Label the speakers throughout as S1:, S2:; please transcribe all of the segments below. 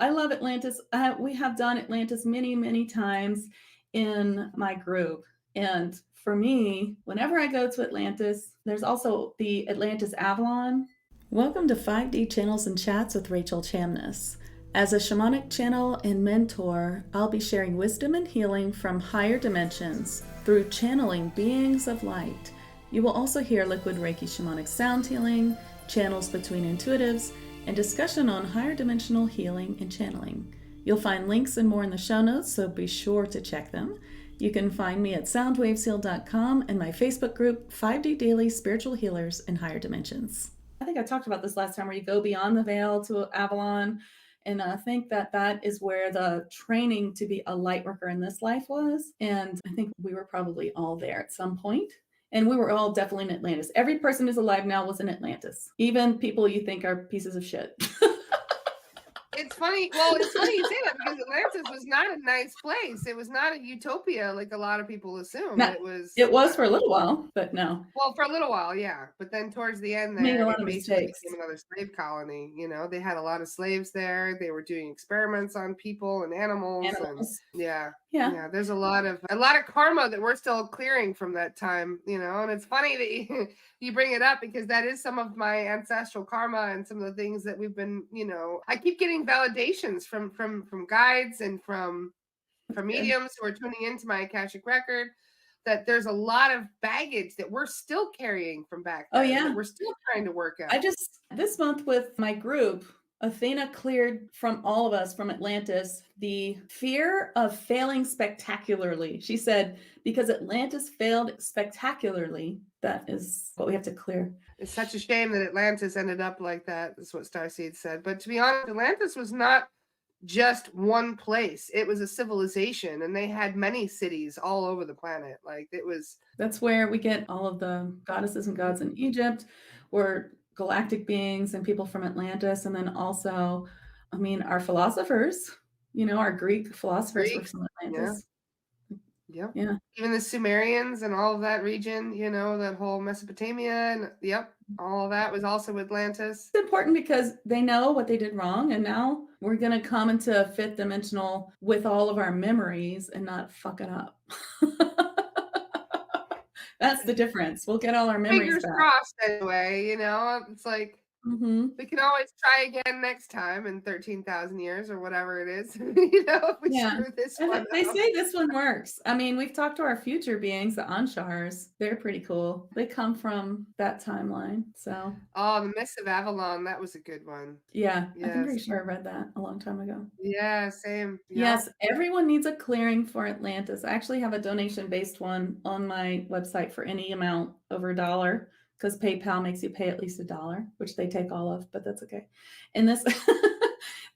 S1: I love Atlantis. We have done Atlantis many, many times in my group. And for me, whenever I go to Atlantis, there's also the Atlantis Avalon. Welcome to 5D Channels and Chats with Rachel Chamness. As a shamanic channel and mentor, I'll be sharing wisdom and healing from higher dimensions through channeling beings of light. You will also hear liquid Reiki shamanic sound healing, channels between intuitives, and discussion on higher dimensional healing and channeling. You'll find links and more in the show notes, so be sure to check them. You can find me at soundwavesheal.com and my Facebook group, 5D Daily Spiritual Healers in Higher Dimensions. I think I talked about this last time, where you go beyond the veil to Avalon. And I think that is where the training to be a light worker in this life was. And I think we were probably all there at some point. And we were all definitely in Atlantis. Every person who's alive now was in Atlantis. Even people you think are pieces of shit.
S2: It's funny. Well, it's funny you say that, because Atlantis was not a nice place. It was not a utopia like a lot of people assume.
S1: It was for a little while, but no.
S2: Well, for a little while, yeah. But then towards the end there, it basically became another slave colony. You know, they had a lot of slaves there. They were doing experiments on people and animals. And yeah. There's a lot of karma that we're still clearing from that time, you know. And it's funny that you bring it up, because that is some of my ancestral karma and some of the things that we've been, you know, I keep getting validations from guides and from mediums who are tuning into my Akashic record, that there's a lot of baggage that we're still carrying from back then. That we're still trying to work out.
S1: This month with my group, Athena cleared from all of us from Atlantis the fear of failing spectacularly. She said, because Atlantis failed spectacularly, that is what we have to clear.
S2: It's such a shame that Atlantis ended up like that. That's what Starseed said. But to be honest, Atlantis was not just one place. It was a civilization, and they had many cities all over the planet. Like, it was.
S1: That's where we get all of the goddesses and gods in Egypt, were galactic beings and people from Atlantis. And then also, I mean, our philosophers, you know, our Greek philosophers were from Atlantis.
S2: Yeah. Even the Sumerians and all of that region, you know, that whole Mesopotamia, and all of that was also Atlantis.
S1: It's important because they know what they did wrong, and now we're going to come into fifth dimensional with all of our memories and not fuck it up. That's the difference. We'll get all our memories
S2: Fingers
S1: back.
S2: Crossed anyway, you know, it's like, we can always try again next time in 13,000 years or whatever it is. You know, if we screw this one
S1: They say this one works. I mean, we've talked to our future beings, the Anshars. They're pretty cool. They come from that timeline. So.
S2: Oh, the Mists of Avalon. That was a good one.
S1: Yeah. Yes. I'm pretty sure I read that a long time ago.
S2: Yeah, same.
S1: Yes. Everyone needs a clearing for Atlantis. I actually have a donation-based one on my website for any amount over $1. Because PayPal makes you pay at least $1, which they take all of, but that's okay. And this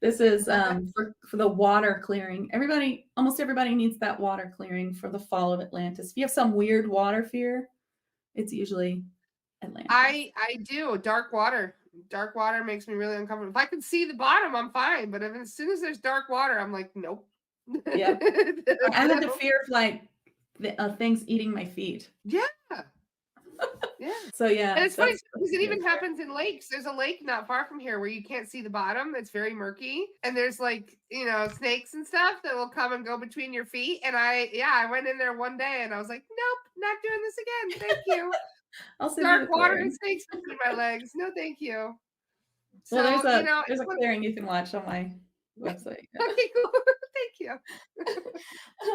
S1: is for the water clearing. Almost everybody needs that water clearing for the fall of Atlantis. If you have some weird water fear, it's usually Atlantis.
S2: I do. Dark water. Dark water makes me really uncomfortable. If I can see the bottom, I'm fine. But as soon as there's dark water, I'm like, nope.
S1: Yeah. I had the fear of like things eating my feet.
S2: Yeah. Yeah.
S1: So yeah.
S2: And it's funny because it even happens in lakes. There's a lake not far from here where you can't see the bottom. It's very murky. And there's like, you know, snakes and stuff that will come and go between your feet. And I went in there one day and I was like, nope, not doing this again. Thank you. Dark water and snakes between my legs. No, thank you.
S1: So, well, there's a clearing you can watch on my website.
S2: Okay, cool. Thank you.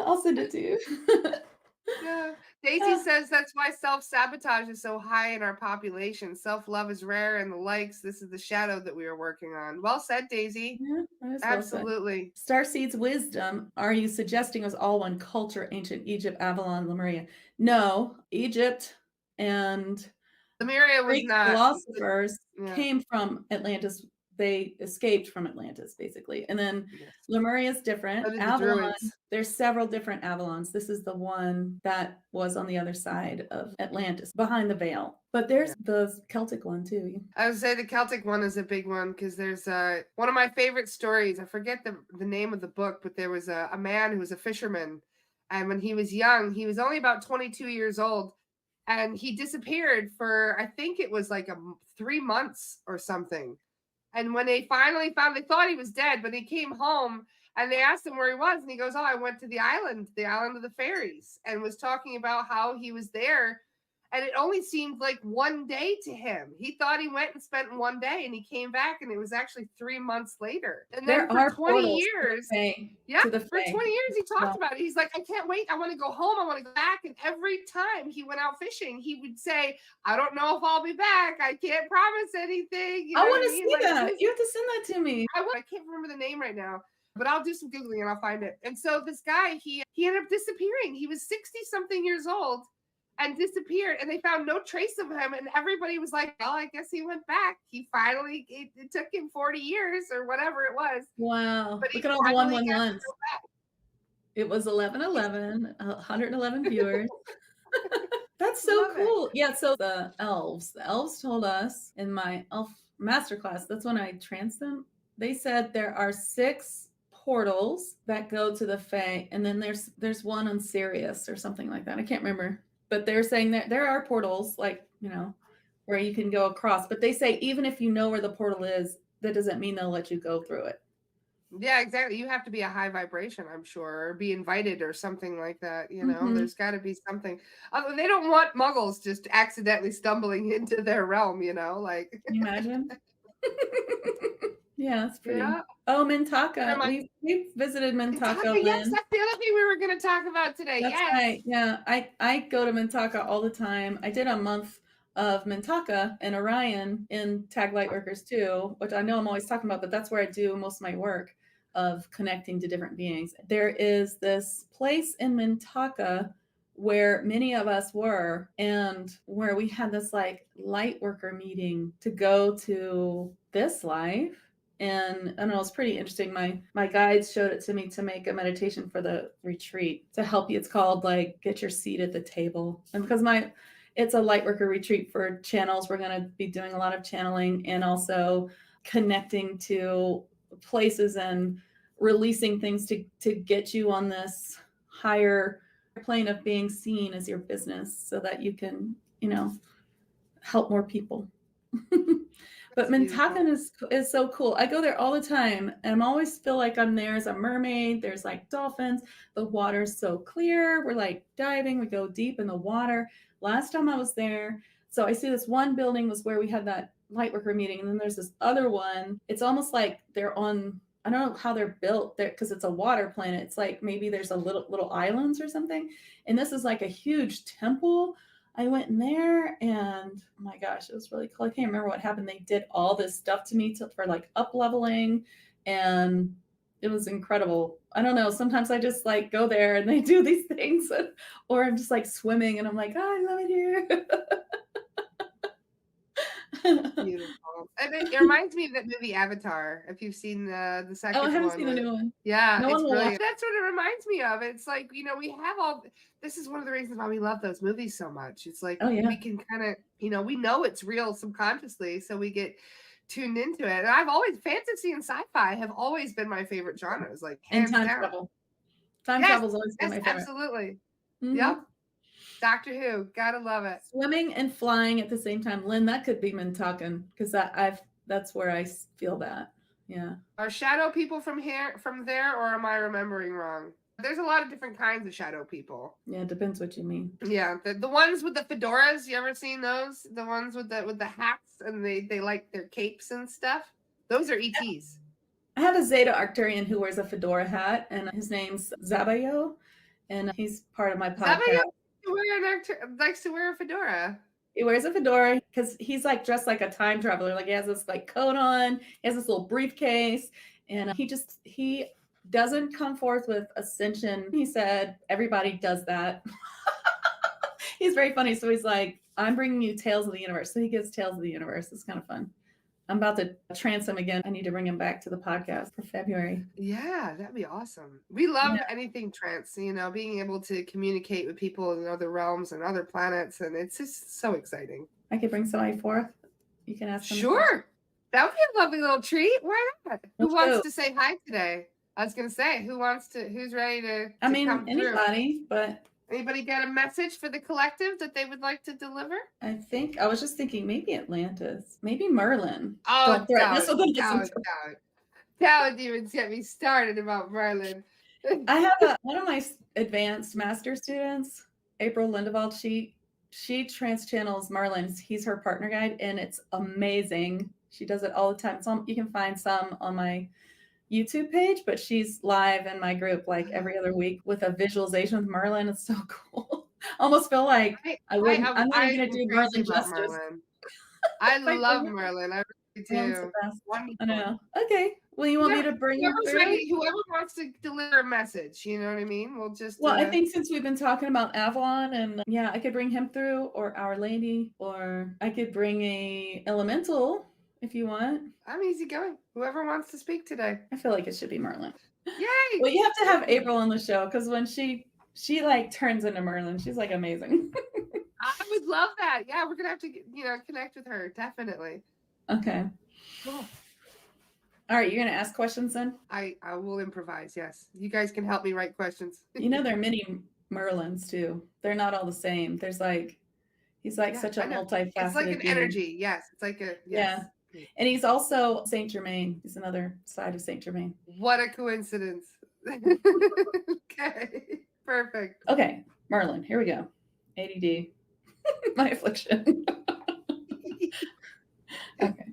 S1: I'll send it to you.
S2: Yeah. Daisy says that's why self-sabotage is so high in our population. Self-love is rare and the likes. This is the shadow that we are working on. Well said, Daisy.
S1: Yeah,
S2: absolutely.
S1: Well Starseed's wisdom. Are you suggesting us all one culture, ancient Egypt, Avalon, Lemuria? No, Egypt and
S2: Lemuria was not.
S1: Philosophers came from Atlantis. They escaped from Atlantis, basically. And then Lemuria is different. Avalon, there's several different Avalons. This is the one that was on the other side of Atlantis, behind the veil. But there's the Celtic one, too.
S2: I would say the Celtic one is a big one because there's one of my favorite stories. I forget the name of the book, but there was a man who was a fisherman. And when he was young, he was only about 22 years old. And he disappeared for, I think it was like 3 months or something. And when they finally found, they thought he was dead, but he came home and they asked him where he was. And he goes, oh, I went to the island of the fairies, and was talking about how he was there. And it only seemed like one day to him. He thought he went and spent one day, and he came back, and it was actually 3 months later. And then for 20 years, for 20 years, he talked about it. He's like, I can't wait. I want to go home. I want to go back. And every time he went out fishing, he would say, I don't know if I'll be back. I can't promise anything.
S1: I want to see that. You have to send that to me.
S2: I can't remember the name right now, but I'll do some Googling and I'll find it. And so this guy, he ended up disappearing. He was 60 something years old and disappeared, and they found no trace of him. And everybody was like, well, I guess he went back. He finally, it took him 40 years or whatever it was.
S1: Wow. But look at all the 111s. It was 1111, 111 viewers. That's so cool. Yeah, so the elves told us in my elf masterclass, that's when I tranced them. They said there are 6 portals that go to the Fae, and then there's one on Sirius or something like that. I can't remember. But they're saying that there are portals, like, you know, where you can go across. But they say even if you know where the portal is, that doesn't mean they'll let you go through it.
S2: Yeah, exactly. You have to be a high vibration, I'm sure, or be invited or something like that. You know, there's got to be something. They don't want muggles just accidentally stumbling into their realm, you know, like.
S1: Can you imagine? Yeah, that's pretty. Yeah. Oh, Mintaka. We've visited Mintaka.
S2: Yes, that's the other thing we were going to talk about today.
S1: That's right. Yeah, I go to Mintaka all the time. I did a month of Mintaka and Orion in TAG Lightworkers too, which I know I'm always talking about, but that's where I do most of my work of connecting to different beings. There is this place in Mintaka where many of us were, and where we had this like Lightworker meeting to go to this life. And I don't know, it's pretty interesting. My guides showed it to me to make a meditation for the retreat to help you. It's called like get your seat at the table. And because it's a Lightworker retreat for channels, we're going to be doing a lot of channeling and also connecting to places and releasing things to get you on this higher plane of being seen as your business so that you can, you know, help more people. But Mintaka is so cool. I go there all the time, and I always feel like I'm there as a mermaid. There's like dolphins. The water's so clear. We're like diving. We go deep in the water. Last time I was there, so I see this one building was where we had that Lightworker meeting, and then there's this other one. It's almost like they're on, I don't know how they're built there because it's a water planet. It's like maybe there's a little islands or something. And this is like a huge temple. I went in there, and oh my gosh, it was really cool. I can't remember what happened. They did all this stuff to me for like up leveling, and it was incredible. I don't know. Sometimes I just like go there and they do these things, or I'm just like swimming and I'm like, oh, I love it here.
S2: Beautiful. It reminds me of that movie Avatar. If you've seen the second one.
S1: Oh, I haven't seen the new one.
S2: Yeah, it's brilliant. That's what it reminds me of. It's like, you know, we have all. This is one of the reasons why we love those movies so much. It's like we can kind of, you know, we know it's real subconsciously, so we get tuned into it. And I've always fantasy and sci-fi have always been my favorite genres. Like
S1: and time travel. Time travel's always been my favorite.
S2: Absolutely. Mm-hmm. Yep. Doctor Who, gotta love it.
S1: Swimming and flying at the same time, Lynn. That could be Mintakan because that's where I feel that. Yeah.
S2: Are shadow people from there, or am I remembering wrong? There's a lot of different kinds of shadow people.
S1: Yeah, it depends what you mean.
S2: Yeah, the ones with the fedoras. You ever seen those? The ones with the hats and they like their capes and stuff. Those are ETs.
S1: I have a Zeta Arcturian who wears a fedora hat, and his name's Zabayo, and he's part of my podcast.
S2: Zabayo likes to wear a fedora.
S1: He wears a fedora because he's like dressed like a time traveler. Like he has this like coat on, he has this little briefcase, and he doesn't come forth with ascension. He said everybody does that. He's very funny. So he's like, I'm bringing you Tales of the Universe. So he gives Tales of the Universe. It's kind of fun. I'm about to trance him again. I need to bring him back to the podcast for February.
S2: Yeah, that'd be awesome. We love anything trance, you know, being able to communicate with people in other realms and other planets. And it's just so exciting.
S1: I could bring somebody forth. You can ask them.
S2: Sure. That would be a lovely little treat. Why not? Who wants to say hi today? I was going to say, who's ready to
S1: I mean, anybody, but
S2: Anybody got a message for the collective that they would like to deliver?
S1: I was just thinking maybe Atlantis, maybe Merlin.
S2: Oh, don't even get me started about Merlin.
S1: I have one of my advanced master students, April Lindevald. She trans channels Merlin. He's her partner guide, and it's amazing. She does it all the time. You can find some on my YouTube page, but she's live in my group like every other week with a visualization with Merlin. It's so cool. Almost feel like I'm not even going to do Merlin justice.
S2: Merlin. I love Merlin. I really do.
S1: Wonderful. I know. Okay. Well, you want me to bring
S2: whoever wants to deliver a message, you know what I mean? We'll just.
S1: Well, I think since we've been talking about Avalon, and I could bring him through, or Our Lady, or I could bring a elemental if you want.
S2: I'm easy going. Whoever wants to speak today.
S1: I feel like it should be Merlin.
S2: Yay!
S1: Well, you have to have April on the show because when she like turns into Merlin, she's like amazing.
S2: I would love that. Yeah, we're gonna have to connect with her, definitely.
S1: Okay. Cool. All right, you're gonna ask questions then?
S2: I will improvise. Yes, you guys can help me write questions.
S1: There are many Merlins too. They're not all the same. There's he's such a multifaceted.
S2: It's like an energy. Yes, it's like a yes.
S1: Yeah. And he's also Saint Germain. He's another side of Saint Germain.
S2: What a coincidence. Okay, perfect.
S1: Okay, Merlin, here we go. ADD, my affliction. Okay.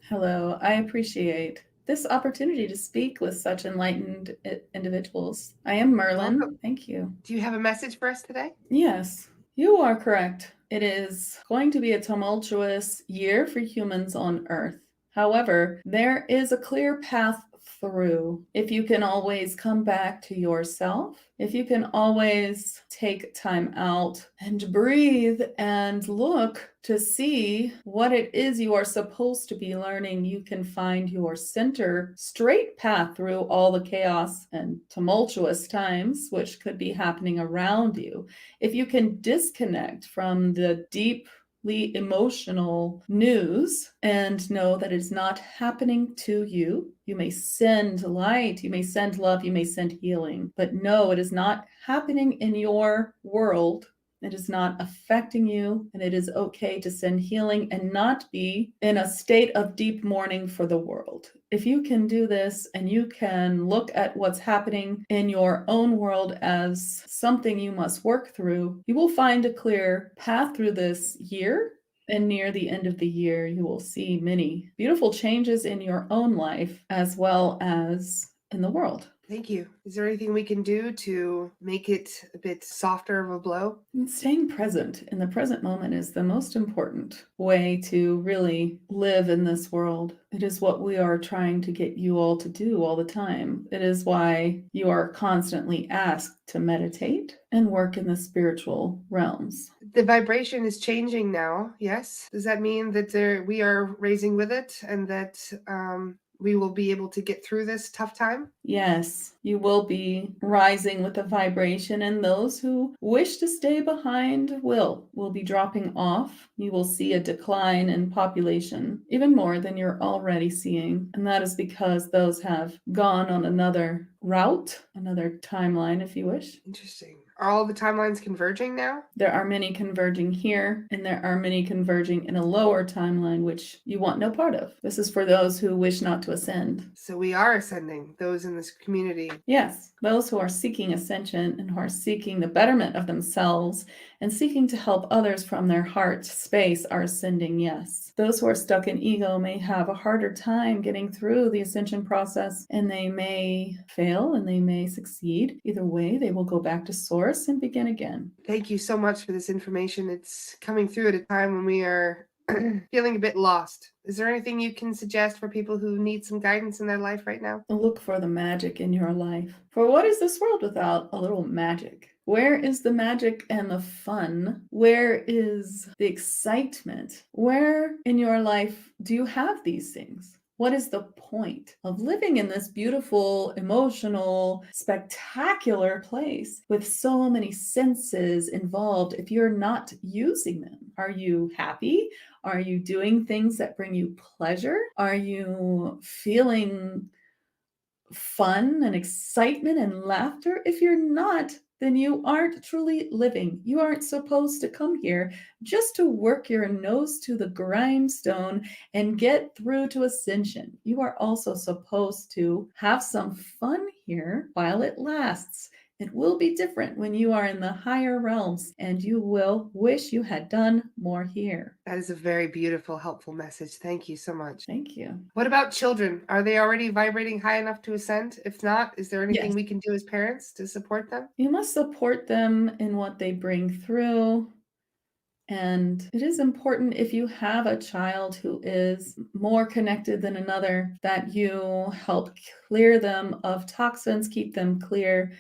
S1: Hello, I appreciate this opportunity to speak with such enlightened individuals. I am Merlin. Welcome. Thank you.
S2: Do you have a message for us today?
S1: Yes, you are correct. It is going to be a tumultuous year for humans on Earth. However, there is a clear path through. If you can always come back to yourself, if you can always take time out and breathe and look to see what it is you are supposed to be learning, you can find your center straight path through all the chaos and tumultuous times which could be happening around you. If you can disconnect from the deep emotional news and know that it's not happening to you. You may send light, you may send love, you may send healing, but no, it is not happening in your world. It is not affecting you, and it is okay to send healing and not be in a state of deep mourning for the world. If you can do this and you can look at what's happening in your own world as something you must work through, you will find a clear path through this year. And near the end of the year, you will see many beautiful changes in your own life as well as in the world.
S2: Thank you. Is there anything we can do to make it a bit softer of a blow?
S1: Staying present in the present moment is the most important way to really live in this world. It is what we are trying to get you all to do all the time. It is why you are constantly asked to meditate and work in the spiritual realms.
S2: The vibration is changing now, yes? Does that mean that we are raising with it and that we will be able to get through this tough time?
S1: Yes, you will be rising with the vibration, and those who wish to stay behind will be dropping off. You will see a decline in population, even more than you're already seeing. And that is because those have gone on another route, another timeline, if you wish.
S2: Interesting. Are all the timelines converging now?
S1: There are many converging here, and there are many converging in a lower timeline, which you want no part of. This is for those who wish not to ascend.
S2: So we are ascending, those in this community.
S1: Yes, those who are seeking ascension and who are seeking the betterment of themselves and seeking to help others from their heart space are ascending, yes. Those who are stuck in ego may have a harder time getting through the ascension process, and they may fail and they may succeed. Either way, they will go back to source and begin again.
S2: Thank you so much for this information. It's coming through at a time when we are feeling a bit lost. Is there anything you can suggest for people who need some guidance in their life right now?
S1: Look for the magic in your life. For what is this world without a little magic? Where is the magic and the fun? Where is the excitement? Where in your life do you have these things? What is the point of living in this beautiful, emotional, spectacular place with so many senses involved if you're not using them? Are you happy? Are you doing things that bring you pleasure? Are you feeling fun and excitement and laughter? If you're not, then you aren't truly living. You aren't supposed to come here just to work your nose to the grindstone and get through to ascension. You are also supposed to have some fun here while it lasts. It will be different when you are in the higher realms, and you will wish you had done more here.
S2: That is a very beautiful, helpful message. Thank you so much.
S1: Thank you.
S2: What about children? Are they already vibrating high enough to ascend? If not, is there anything we can do as parents to support them?
S1: You must support them in what they bring through. And it is important, if you have a child who is more connected than another, that you help clear them of toxins, keep them clear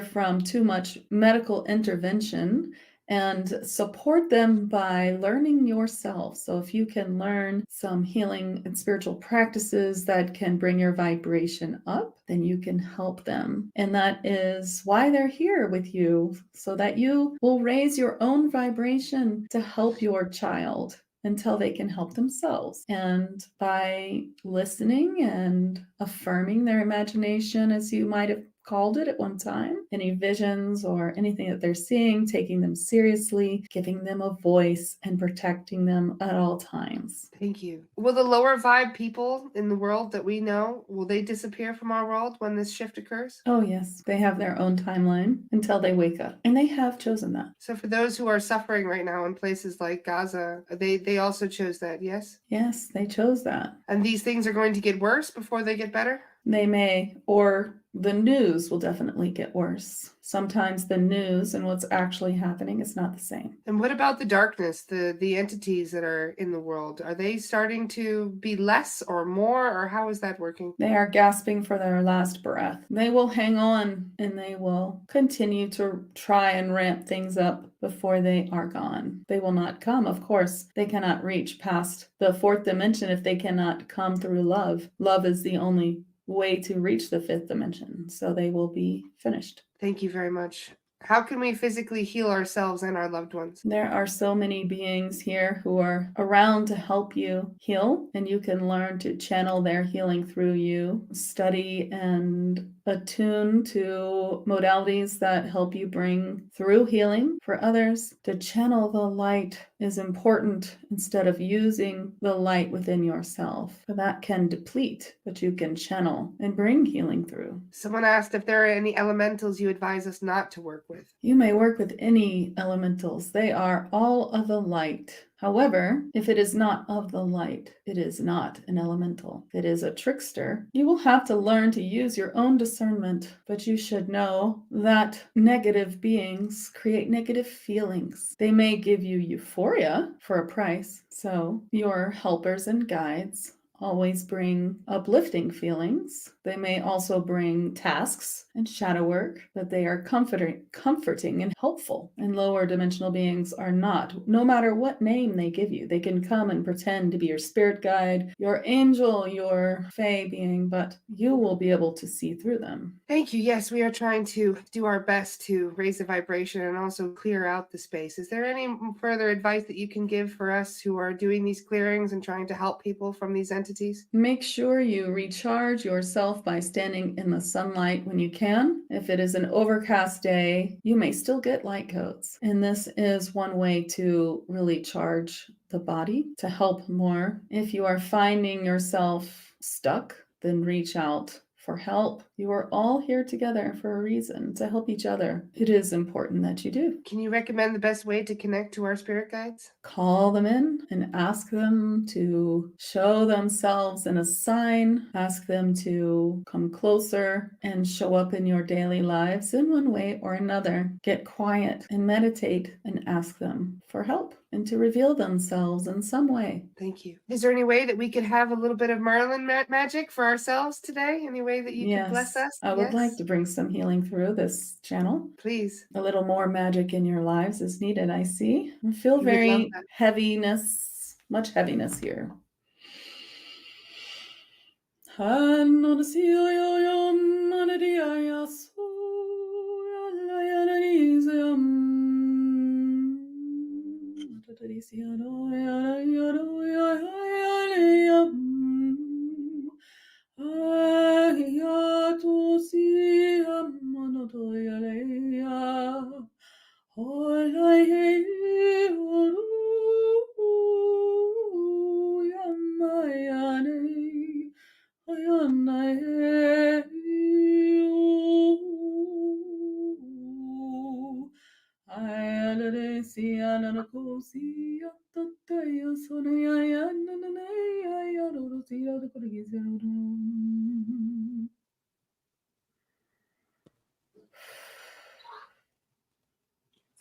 S1: from too much medical intervention, and support them by learning yourself. So if you can learn some healing and spiritual practices that can bring your vibration up, then you can help them. And that is why they're here with you, so that you will raise your own vibration to help your child until they can help themselves. And by listening and affirming their imagination, as you might have called it at one time, any visions or anything that they're seeing, taking them seriously, giving them a voice, and protecting them at all times.
S2: Thank you. Will the lower vibe people in the world that we know, will they disappear from our world when this shift occurs?
S1: Oh, yes. They have their own timeline until they wake up, and they have chosen that.
S2: So for those who are suffering right now in places like Gaza, they also chose that, yes?
S1: Yes, they chose that.
S2: And these things are going to get worse before they get better?
S1: They may, or the news will definitely get worse. Sometimes the news and what's actually happening is not the same.
S2: And what about the darkness, the entities that are in the world? Are they starting to be less or more, or how is that working?
S1: They are gasping for their last breath. They will hang on, and they will continue to try and ramp things up before they are gone. They will not come, of course. They cannot reach past the fourth dimension if they cannot come through love. Love is the only way to reach the fifth dimension, so they will be finished.
S2: Thank you very much. How can we physically heal ourselves and our loved ones?
S1: There are so many beings here who are around to help you heal, and you can learn to channel their healing through you. Study and attune to modalities that help you bring through healing. For others, to channel the light is important instead of using the light within yourself. For that can deplete, but you can channel and bring healing through.
S2: Someone asked if there are any elementals you advise us not to work with.
S1: You may work with any elementals. They are all of the light. However, if it is not of the light, it is not an elemental. If it is a trickster, you will have to learn to use your own discernment. But you should know that negative beings create negative feelings. They may give you euphoria for a price. So your helpers and guides always bring uplifting feelings. They may also bring tasks and shadow work, but they are comforting and helpful. And lower dimensional beings are not. No matter what name they give you, they can come and pretend to be your spirit guide, your angel, your fae being, but you will be able to see through them.
S2: Thank you. Yes, we are trying to do our best to raise the vibration and also clear out the space. Is there any further advice that you can give for us who are doing these clearings and trying to help people from these entities?
S1: Make sure you recharge yourself by standing in the sunlight when you can. If it is an overcast day, you may still get light coats. And this is one way to really charge the body to help more. If you are finding yourself stuck, then reach out for help. You are all here together for a reason, to help each other. It is important that you do.
S2: Can you recommend the best way to connect to our spirit guides?
S1: Call them in and ask them to show themselves in a sign. Ask them to come closer and show up in your daily lives in one way or another. Get quiet and meditate and ask them for help and to reveal themselves in some way.
S2: Thank you. Is there any way that we could have a little bit of Merlin magic for ourselves today? Any way that you could bless us?
S1: I would like to bring some healing through this channel.
S2: Please.
S1: A little more magic in your lives is needed, I see. I feel very heaviness, much heaviness here.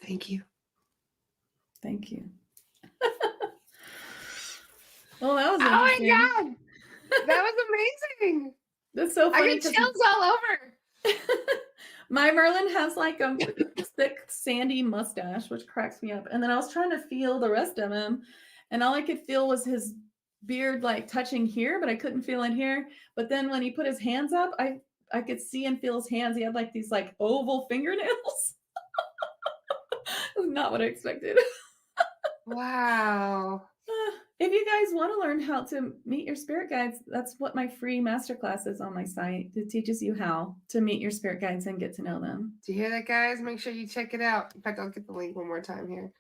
S2: Thank you.
S1: Thank you. Well, that was
S2: interesting. Oh my God. That was amazing.
S1: That's so funny.
S2: I get chills all over.
S1: My Merlin has like a thick, sandy mustache, which cracks me up. And then I was trying to feel the rest of him, and all I could feel was his beard like touching here, but I couldn't feel it here. But then when he put his hands up, I could see and feel his hands. He had like these like oval fingernails. That's not what I expected.
S2: Wow.
S1: If you guys want to learn how to meet your spirit guides, that's what my free masterclass is on my site. It teaches you how to meet your spirit guides and get to know them.
S2: Do you hear that, guys? Make sure you check it out. In fact, I'll get the link one more time here.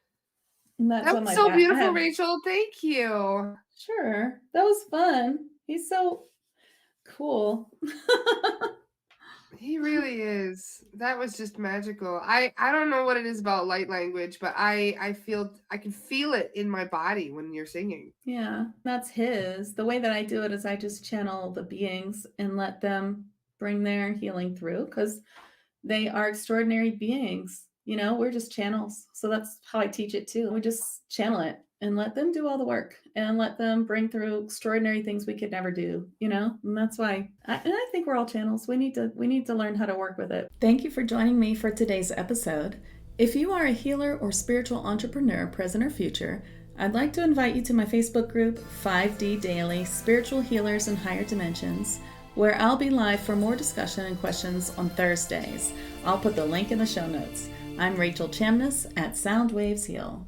S1: And that's
S2: that was so beautiful, Rachel. Thank you.
S1: Sure. That was fun. He's so cool.
S2: He really is. That was just magical. I don't know what it is about light language, but I can feel it in my body when you're singing.
S1: Yeah, that's his. The way that I do it is I just channel the beings and let them bring their healing through, because they are extraordinary beings. You know, we're just channels. So that's how I teach it too. We just channel it and let them do all the work and let them bring through extraordinary things we could never do, you know? And that's why I think we're all channels. We need to learn how to work with it. Thank you for joining me for today's episode. If you are a healer or spiritual entrepreneur, present or future, I'd like to invite you to my Facebook group, 5D Daily, Spiritual Healers in Higher Dimensions, where I'll be live for more discussion and questions on Thursdays. I'll put the link in the show notes. I'm Rachel Chamness at Sound Waves Heal.